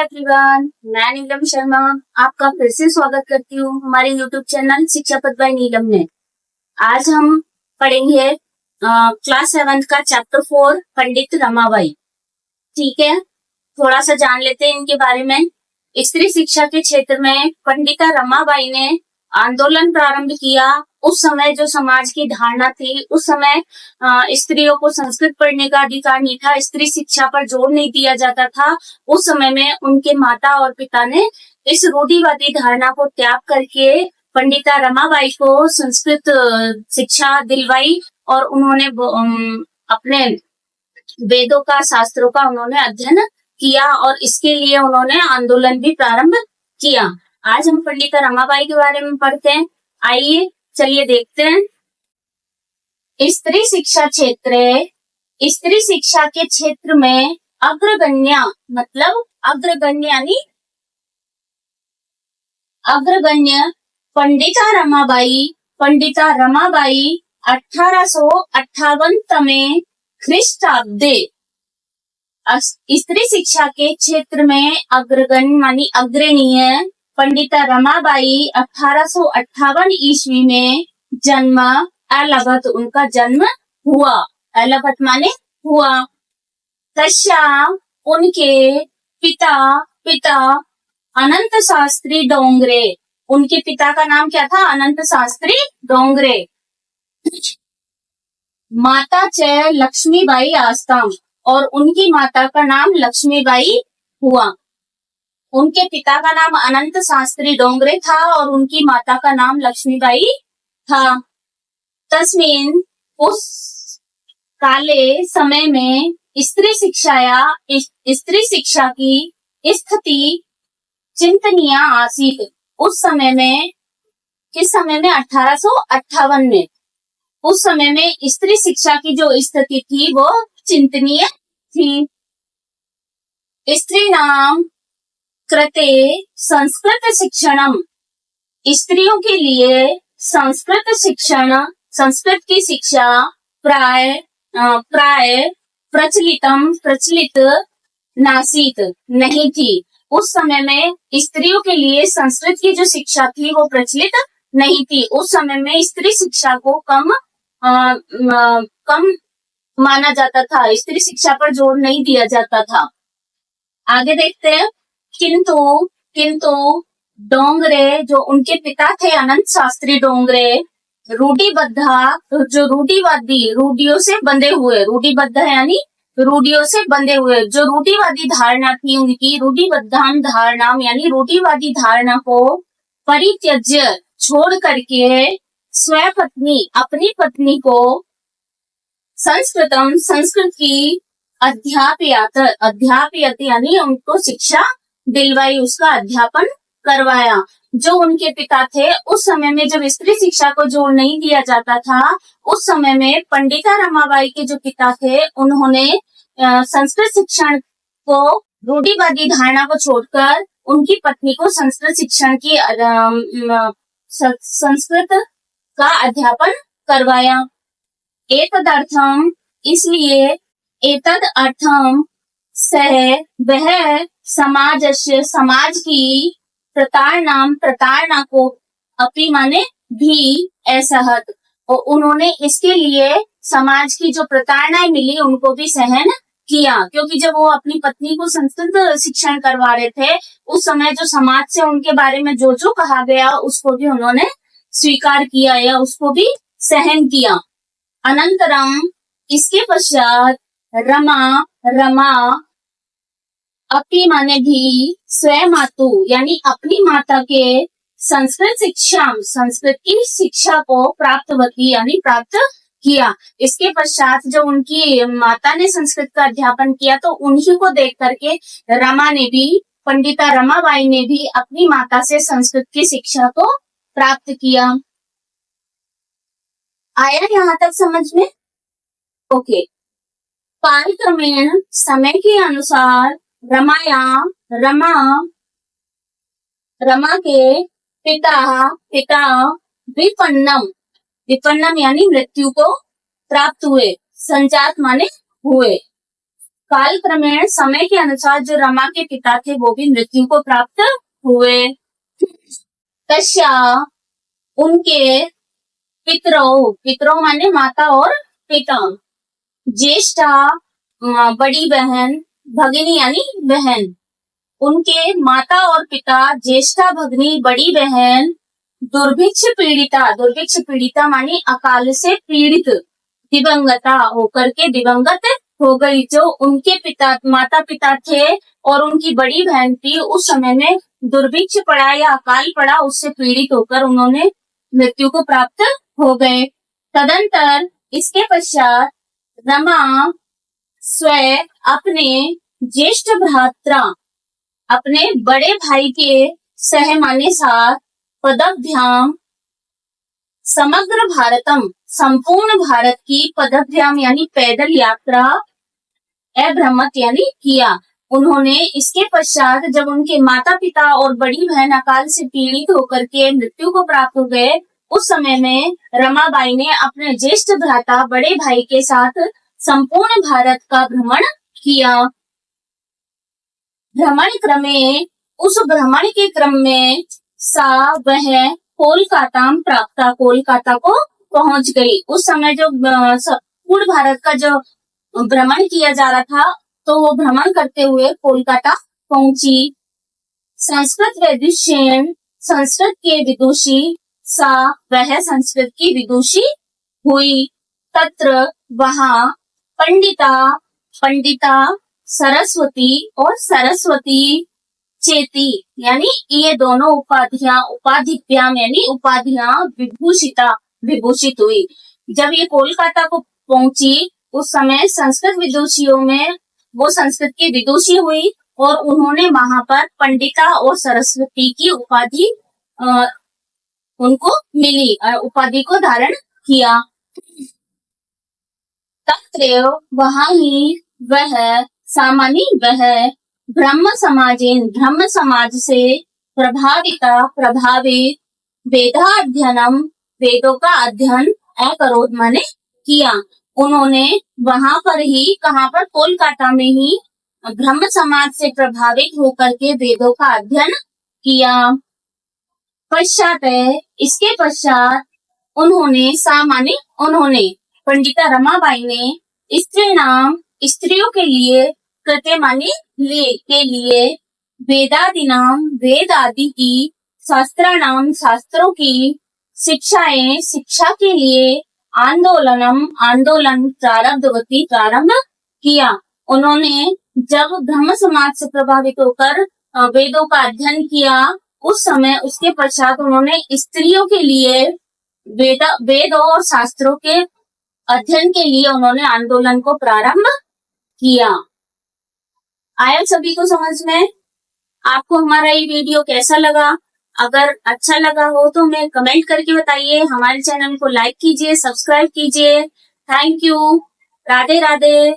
Everyone, मैं नीलम शर्मा आपका फिर से स्वागत करती हूँ हमारे यूट्यूब चैनल शिक्षा पथ बाय नीलम में। आज हम पढ़ेंगे क्लास 7 का चैप्टर 4 पंडित रमाबाई। ठीक है, थोड़ा सा जान लेते हैं इनके बारे में। स्त्री शिक्षा के क्षेत्र में पंडिता रमाबाई ने आंदोलन प्रारंभ किया। उस समय जो समाज की धारणा थी, उस समय स्त्रियों को संस्कृत पढ़ने का अधिकार नहीं था, स्त्री शिक्षा पर जोर नहीं दिया जाता था। उस समय में उनके माता और पिता ने इस रूढ़िवादी धारणा को त्याग करके पंडिता रमाबाई को संस्कृत शिक्षा दिलवाई और उन्होंने अपने वेदों का, शास्त्रों का उन्होंने अध्ययन किया और इसके लिए उन्होंने आंदोलन भी प्रारंभ किया। आज हम पंडिता रमाबाई के बारे में पढ़ते हैं। आइए चलिए देखते हैं। स्त्री शिक्षा के क्षेत्र में अग्रगण्य मतलब अग्रगण्य यानी अग्रगण्य पंडिता रमाबाई 1858 तमे ख्रीष्टाब्दे। स्त्री शिक्षा के क्षेत्र में अग्रगण्य मानी अग्रणीय पंडिता रमाबाई 1858 ईस्वी में जन्म अलभत, उनका जन्म हुआ। अलभत माने हुआ। तस्याम उनके पिता अनंत शास्त्री डोंगरे। उनके पिता का नाम क्या था? अनंत शास्त्री डोंगरे। माता च लक्ष्मीबाई आस्ताम, और उनकी माता का नाम लक्ष्मीबाई हुआ। उनके पिता का नाम अनंत शास्त्री डोंगरे था और उनकी माता का नाम लक्ष्मीबाई था। तस्मिन उस काले समय में स्त्री शिक्षा की स्थिति चिंतनीय आसीत। उस समय में, किस समय में? 1858 में। उस समय में स्त्री शिक्षा की जो स्थिति थी वो चिंतनीय थी। स्त्री नाम कृते संस्कृत शिक्षणम, स्त्रियों के लिए संस्कृत की शिक्षा प्राय प्रचलित नासीत नहीं थी। उस समय में स्त्रियों के लिए संस्कृत की जो शिक्षा थी वो प्रचलित नहीं थी। उस समय में स्त्री शिक्षा को कम माना जाता था, स्त्री शिक्षा पर जोर नहीं दिया जाता था। आगे देखते हैं। किंतु डोंगरे, जो उनके पिता थे अनंत शास्त्री डोंगरे, रूढ़ियों से बंधे हुए, रूढ़िबद्ध है यानी रूढ़ियों से बंधे हुए, जो रूढ़िवादी धारणा थी उनकी, रूढ़िबद्धान धारणा यानी रूढ़िवादी धारणा को परित्यज्य छोड़ करके अपनी पत्नी को संस्कृत की अध्यापयत यानी उनको शिक्षा दिलवाई, उसका अध्यापन करवाया। जो उनके पिता थे उस समय में जब स्त्री शिक्षा को जोर नहीं दिया जाता था, उस समय में पंडिता रमाबाई के जो पिता थे उन्होंने संस्कृत शिक्षण को, रूढ़िवादी धारणा को छोड़कर उनकी पत्नी को संस्कृत का अध्यापन करवाया। एतदर्थम, इसलिए एतदर्थम सह वह समाज की प्रताड़ना को अपि माने भी असहत, और उन्होंने इसके लिए समाज की जो प्रताड़नाएं मिली उनको भी सहन किया। क्योंकि जब वो अपनी पत्नी को संस्कृत शिक्षण करवा रहे थे, उस समय जो समाज से उनके बारे में जो कहा गया उसको भी उन्होंने स्वीकार किया या उसको भी सहन किया। अनंतरम, इसके पश्चात रमा अपनी माने भी स्वयं मातु यानी अपनी माता के संस्कृत की शिक्षा को प्राप्तवती यानी प्राप्त किया। इसके पश्चात जो उनकी माता ने संस्कृत का अध्यापन किया तो उन्हीं को देख करके पंडिता रमाबाई ने भी अपनी माता से संस्कृत की शिक्षा को प्राप्त किया। आया यहाँ तक समझ में? ओके। कालक्रमेण समय के अनुसार रमा के पिता विपन्नम यानी मृत्यु को प्राप्त हुए। संजात माने हुए। कालक्रमेण समय के अनुसार जो रमा के पिता थे वो भी मृत्यु को प्राप्त हुए। तस्या उनके पितरों माने माता और पिता, ज्येष्ठा बड़ी बहन, भगिनी यानी बहन, उनके माता और पिता, ज्येष्ठा भगिनी, बड़ी बहन दुर्भिक्ष पीड़िता मानी अकाल से पीड़ित, दिवंगता होकर के दिवंगत हो गई। जो उनके माता पिता थे और उनकी बड़ी बहन थी, उस समय में दुर्भिक्ष पड़ा या अकाल पड़ा, उससे पीड़ित होकर उन्होंने मृत्यु को प्राप्त हो गए। तदंतर इसके पश्चात रमा स्वयं अपने ज्येष्ठ भ्रात्रा, अपने बड़े भाई के सहमाने साथ पदभ्याम समग्र भारतम, संपूर्ण भारत की पदभ्याम यानी पैदल यात्रा अभ्रमत यानी किया। उन्होंने इसके पश्चात जब उनके माता पिता और बड़ी बहन अकाल से पीड़ित होकर के मृत्यु को प्राप्त हो गए, उस समय में रमाबाई ने अपने ज्येष्ठ भ्राता बड़े भाई के साथ संपूर्ण भारत का भ्रमण किया। उस भ्रमण के क्रम में वह कोलकाता को पहुंच गई। उस समय जो पूर्ण भारत का जो भ्रमण किया जा रहा था, तो वो भ्रमण करते हुए कोलकाता पहुंची। संस्कृत वैदुष्येन, संस्कृत के विदुषी, वह संस्कृत की विदुषी हुई। तत्र वहां पंडिता सरस्वती और सरस्वती चेती यानी ये दोनों उपाधिभ्याम यानी उपाधियां विभूषित हुई। जब ये कोलकाता को पहुंची, उस समय संस्कृत विदुषियों में वो संस्कृत की विदुषी हुई और उन्होंने वहां पर पंडिता और सरस्वती की उपाधि उनको मिली, उपाधि को धारण किया। तत्रैव वहां ही वह ब्रह्म समाज से प्रभावित वेदों का अध्ययन अकरोत् माने किया। उन्होंने वहां पर ही, कहां पर, कोलकाता में ही ब्रह्म समाज से प्रभावित होकर के वेदों का अध्ययन किया। इसके पश्चात उन्होंने पंडिता रमाबाई ने स्त्रियों के लिए कृत्य माने के लिए वेद आदि की शास्त्रों की शिक्षा के लिए आंदोलन प्रारंभ किया। उन्होंने जब ब्रह्म समाज से प्रभावित होकर वेदों का अध्ययन किया, उस समय उसके पश्चात उन्होंने स्त्रियों के लिए वेद और शास्त्रों के अध्ययन के लिए उन्होंने आंदोलन को प्रारंभ किया। आया सभी को समझ में? आपको हमारा ये वीडियो कैसा लगा? अगर अच्छा लगा हो तो हमें कमेंट करके बताइए। हमारे चैनल को लाइक कीजिए, सब्सक्राइब कीजिए। Thank you. राधे राधे।